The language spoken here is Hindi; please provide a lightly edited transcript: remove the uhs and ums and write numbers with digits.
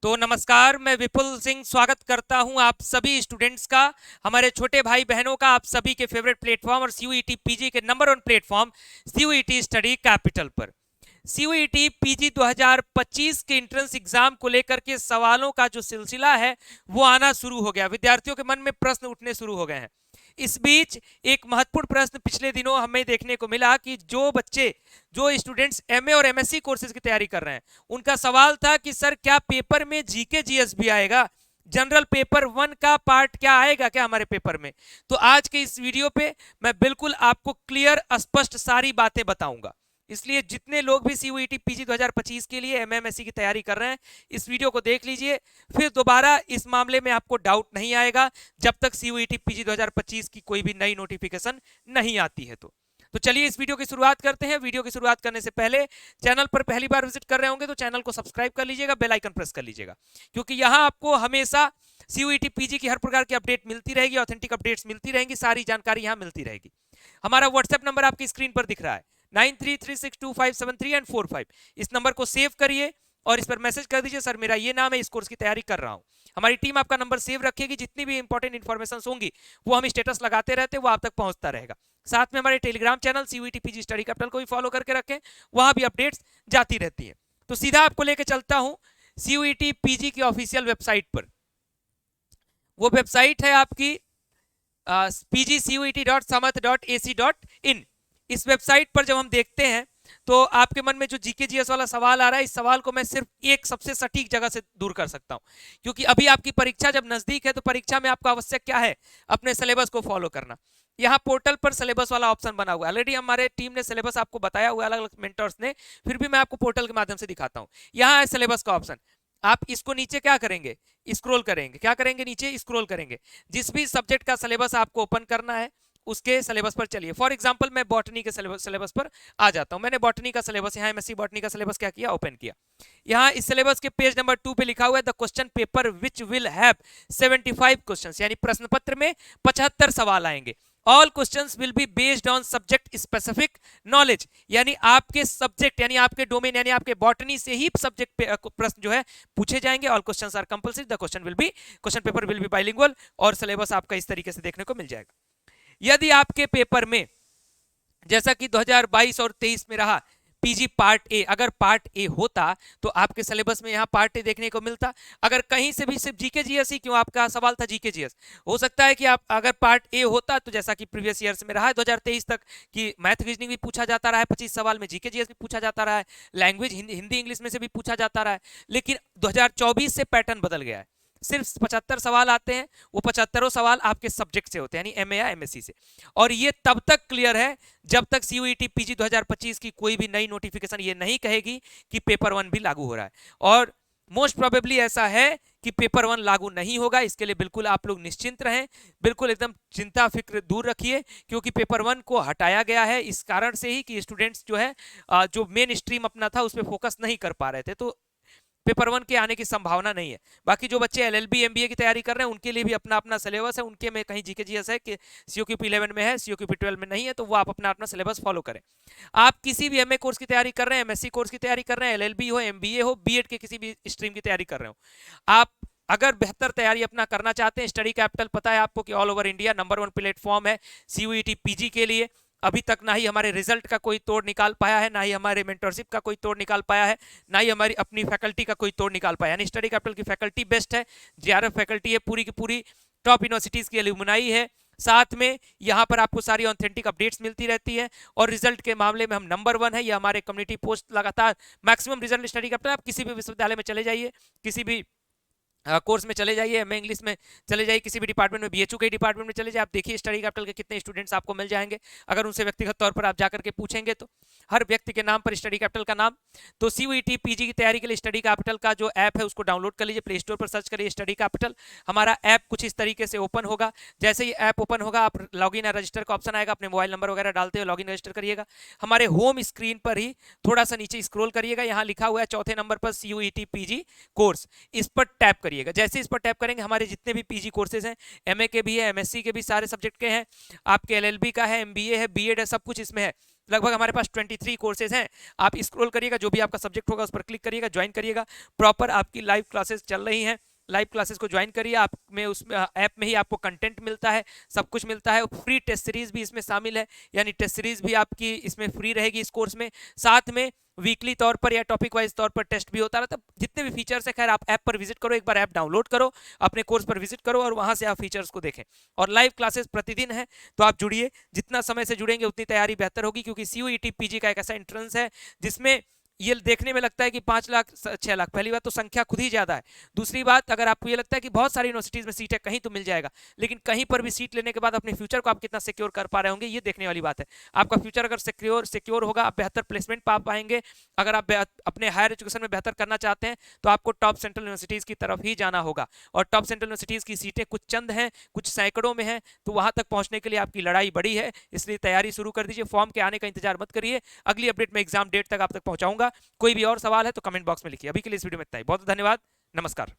तो नमस्कार, मैं विपुल सिंह स्वागत करता हूं आप सभी स्टूडेंट्स का, हमारे छोटे भाई बहनों का, आप सभी के फेवरेट प्लेटफॉर्म और सीयूईटी पीजी के number 1 platform CUET study capital पर। सीयूईटी पीजी 2025 के एंट्रेंस एग्जाम को लेकर के सवालों का जो सिलसिला है वो आना शुरू हो गया। विद्यार्थियों के मन में प्रश्न उठने शुरू हो गए हैं। इस बीच एक महत्वपूर्ण प्रश्न पिछले दिनों हमें देखने को मिला कि जो स्टूडेंट्स एमए और एमएससी कोर्सेज की तैयारी कर रहे हैं, उनका सवाल था कि सर क्या पेपर में जीके जीएस भी आएगा, जनरल पेपर 1 का पार्ट क्या आएगा क्या हमारे पेपर में। तो आज के इस वीडियो पे मैं बिल्कुल आपको क्लियर स्पष्ट सारी बातें बताऊंगा। इसलिए जितने लोग भी सीयूईटी पीजी 2025 के लिए एमएमएससी की तैयारी कर रहे हैं, इस वीडियो को देख लीजिए, फिर दोबारा इस मामले में आपको डाउट नहीं आएगा जब तक सीयूईटी पीजी 2025 की कोई भी नई नोटिफिकेशन नहीं आती है। तो चलिए इस वीडियो की शुरुआत करते हैं। वीडियो की शुरुआत करने से पहले चैनल पर पहली बार विजिट कर रहे होंगे तो चैनल को सब्सक्राइब कर लीजिएगा, बेल आइकन प्रेस कर लीजिएगा, क्योंकि यहां आपको हमेशा सीयूईटी पीजी की हर प्रकार की अपडेट मिलती रहेगी, ऑथेंटिक अपडेट्स मिलती रहेंगी, सारी जानकारी यहां मिलती रहेगी। हमारा व्हाट्सएप नंबर आपकी स्क्रीन पर दिख रहा है 93362573 एंड 45। इस नंबर को सेव करिए और इस पर मैसेज कर दीजिए, सर मेरा ये नाम है, इस कोर्स की तैयारी कर रहा हूं। हमारी टीम आपका नंबर सेव रखेगी, जितनी भी इंपॉर्टेंट इन्फॉर्मेशन होंगी वो हम स्टेटस लगाते रहते हैं, वो आप तक पहुंचता रहेगा। साथ में हमारे Telegram channel CUET PG study capital को भी फॉलो करके रखें, वहां भी अपडेट्स जाती रहती है। तो सीधा आपको लेके चलता हूं सीयूईटी पीजी की ऑफिशियल वेबसाइट पर। वो वेबसाइट है आपकी pgcuet.samarth.ac.in। इस वेबसाइट पर जब हम देखते हैं तो आपके मन में जो जीके जीएस वाला सवाल आ रहा है, इस सवाल को मैं सिर्फ एक सबसे सटीक जगह से दूर कर सकता हूं, क्योंकि अभी आपकी परीक्षा जब नजदीक है तो परीक्षा में आपको आवश्यक क्या है, अपने सिलेबस को फॉलो करना। यहाँ पोर्टल पर सिलेबस वाला ऑप्शन बना हुआ है, ऑलरेडी हमारे टीम ने सिलेबस आपको बताया हुआ है, अलग अलग मेंटर्स ने, फिर भी मैं आपको पोर्टल के माध्यम से दिखाता हूँ। यहाँ है सिलेबस का ऑप्शन, आप इसको नीचे क्या करेंगे, स्क्रॉल करेंगे। क्या करेंगे, नीचे स्क्रॉल करेंगे। जिस भी सब्जेक्ट का सिलेबस आपको ओपन करना है उसके सिलेबस पर चलिए। फॉर एग्जांपल मैं बॉटनी के सिलेबस पर आ जाता हूं। मैंने बॉटनी का सिलेबस, यहाँ एमएससी बॉटनी का सिलेबस क्या किया, ओपन किया। यहाँ इस सिलेबस के पेज नंबर 2 पे लिखा हुआ है the question paper which will have 75 questions, यानी प्रश्न पत्र में 75 सवाल आएंगे। All questions will be based on subject specific knowledge, यानी आपके सब्जेक्ट यानी आपके डोमेन यानी आपके बॉटनी से ही सब्जेक्ट पे प्रश्न जो है पूछे जाएंगे। All questions are compulsory, the question paper will be bilingual, और सिलेबस आपका इस तरीके से देखने को मिल जाएगा। यदि आपके पेपर में जैसा कि 2022 और 23 में रहा पीजी पार्ट ए, अगर पार्ट ए होता तो आपके सिलेबस में यहाँ पार्ट ए देखने को मिलता। अगर कहीं से भी सिर्फ जीके जीएस ही, क्यों आपका सवाल था जीके जीएस, हो सकता है कि आप अगर पार्ट ए होता तो जैसा कि प्रीवियस ईयर्स में रहा है 2023 तक कि मैथ रीजनिंग भी पूछा जाता रहा है 25 सवाल में, जीके जीएस भी पूछा जाता रहा है, लैंग्वेज हिंदी इंग्लिश में से भी पूछा जाता रहा है। लेकिन 2024 से पैटर्न बदल गया है, सिर्फ 75 सवाल आते हैं, वो 75 सवाल आपके सब्जेक्ट से होते हैं, यानी एमए या एमएससी से। और ये तब तक क्लियर है जब तक सीयूईटी पीजी 2025 की कोई भी नई नोटिफिकेशन ये नहीं कहेगी कि पेपर 1 भी लागू हो रहा है। और मोस्ट प्रोबेबली ऐसा है कि पेपर 1 लागू नहीं होगा। इसके लिए बिल्कुल आप लोग निश्चिंत रहें, बिल्कुल एकदम चिंता फिक्र दूर रखिए, क्योंकि पेपर 1 को हटाया गया है इस कारण से ही कि स्टूडेंट्स जो है जो मेन स्ट्रीम अपना था उस पर फोकस नहीं कर पा रहे थे, तो पेपर 1 के आने की संभावना नहीं है। बाकी जो बच्चे एलएलबी एमबीए की तैयारी कर रहे हैं उनके लिए भी अपना अपना सिलेबस है, उनके में कहीं जीके जीएस है कि सीओक्यूपी 11 में है, सीओक्यूपी 12 में नहीं है, तो वो आप अपना अपना सिलेबस फॉलो करें। आप किसी भी एमए कोर्स की तैयारी कर रहे हैं, एमएससी कोर्स की तैयारी कर रहे हैं, एलएलबी हो, एमबीए हो, बीएड के किसी भी स्ट्रीम की तैयारी कर रहे हो, आप अगर बेहतर तैयारी अपना करना चाहते हैं, स्टडी कैपिटल पता है आपको कि all over India number 1 platform है सीयूईटी पीजी के लिए। अभी तक ना ही हमारे रिजल्ट का कोई तोड़ निकाल पाया है, ना ही हमारे मेंटरशिप का कोई तोड़ निकाल पाया है, ना ही हमारी अपनी फैकल्टी का कोई तोड़ निकाल पाया, यानी स्टडी कैपिटल की फैकल्टी बेस्ट है, जेआरएफ फैकल्टी है, पूरी की पूरी टॉप यूनिवर्सिटीज की एलुमनाई है। साथ में यहाँ पर आपको सारी ऑथेंटिक अपडेट्स मिलती रहती है, और रिजल्ट के मामले में हम नंबर 1 है। ये हमारे कम्युनिटी पोस्ट लगातार मैक्सिमम रिजल्ट स्टडी कैपिटल। आप किसी भी विश्वविद्यालय में चले जाइए, किसी भी कोर्स में चले जाइए, एमए इंग्लिश में चले जाइए, किसी भी डिपार्टमेंट में, बीएचयू के डिपार्टमेंट में चले जाइए, आप देखिए स्टडी कैपिटल के कितने स्टूडेंट्स आपको मिल जाएंगे। अगर उनसे व्यक्तिगत तौर पर आप जाकर के पूछेंगे तो हर व्यक्ति के नाम पर स्टडी कैपिटल का नाम। तो सीयूईटी पीजी की तैयारी के लिए स्टडी कैपिटल का जो ऐप है उसको डाउनलोड कर लीजिए, प्ले स्टोर पर सर्च करिए स्टडी कैपिटल। हमारा ऐप कुछ इस तरीके से ओपन होगा। जैसे ही ऐप ओपन होगा आप लॉगिन या रजिस्टर का ऑप्शन आएगा, अपने मोबाइल नंबर वगैरह डालते हुए लॉगिन रजिस्टर करिएगा। हमारे होम स्क्रीन पर ही थोड़ा सा नीचे स्क्रॉल करिएगा, यहाँ लिखा हुआ है चौथे नंबर पर सीयूईटी पीजी कोर्स, इस पर टैप करिए। करिएगा। जैसे इस पर टैप करेंगे हमारे जितने भी पीजी कोर्सेज हैं, एमए के भी है, एमएससी के भी सारे सब्जेक्ट के हैं, आपके एलएलबी का है, एमबीए है, बीएड है, सब कुछ इसमें है। लगभग हमारे पास 23 कोर्सेज हैं। आप स्क्रॉल करिएगा, जो भी आपका सब्जेक्ट होगा उस पर क्लिक करिएगा, ज्वाइन करिएगा। प्रॉपर आपकी लाइव क्लासेस चल रही हैं, लाइव क्लासेस को ज्वाइन करिए। आप में उसमें ऐप में ही आपको कंटेंट मिलता है, सब कुछ मिलता है। फ्री टेस्ट सीरीज भी इसमें शामिल है, यानी टेस्ट सीरीज भी आपकी इसमें फ्री रहेगी इस कोर्स में। साथ में वीकली तौर पर या टॉपिक वाइज तौर पर टेस्ट भी होता रहता है। जितने भी फीचर्स है, खैर आप ऐप पर विजिट करो, एक बार ऐप डाउनलोड करो, अपने कोर्स पर विजिट करो और वहां से आप फीचर्स को देखें। और लाइव क्लासेस प्रतिदिन है, तो आप जुड़िए। जितना समय से जुड़ेंगे उतनी तैयारी बेहतर होगी, क्योंकि सीयूईटी पीजी का एक ऐसा एंट्रेंस है जिसमें ये देखने में लगता है कि 5 लाख 6 लाख, पहली बात तो संख्या खुद ही ज्यादा है। दूसरी बात, अगर आपको ये लगता है कि बहुत सारी यूनिवर्सिटीज में सीट है, कहीं तो मिल जाएगा, लेकिन कहीं पर भी सीट लेने के बाद अपने फ्यूचर को आप कितना सिक्योर कर पा रहे होंगे, ये देखने वाली बात है। आपका फ्यूचर अगर सिक्योर होगा, आप बेहतर प्लेसमेंट पा पाएंगे। अगर आप अपने हायर एजुकेशन में बेहतर करना चाहते हैं तो आपको टॉप सेंट्रल यूनिवर्सिटीज की तरफ ही जाना होगा। और टॉप सेंट्रल यूनिवर्सिटीज की सीटें कुछ चंद हैं, कुछ सैकड़ों में हैं, तो वहां तक पहुंचने के लिए आपकी लड़ाई बड़ी है। इसलिए तैयारी शुरू कर दीजिए, फॉर्म के आने का इंतजार मत करिए। अगली अपडेट में एग्जाम डेट तक आप तक पहुंचाऊंगा। कोई भी और सवाल है तो कमेंट बॉक्स में लिखिए। अभी के लिए इस वीडियो में इतना ही। बहुत धन्यवाद, नमस्कार।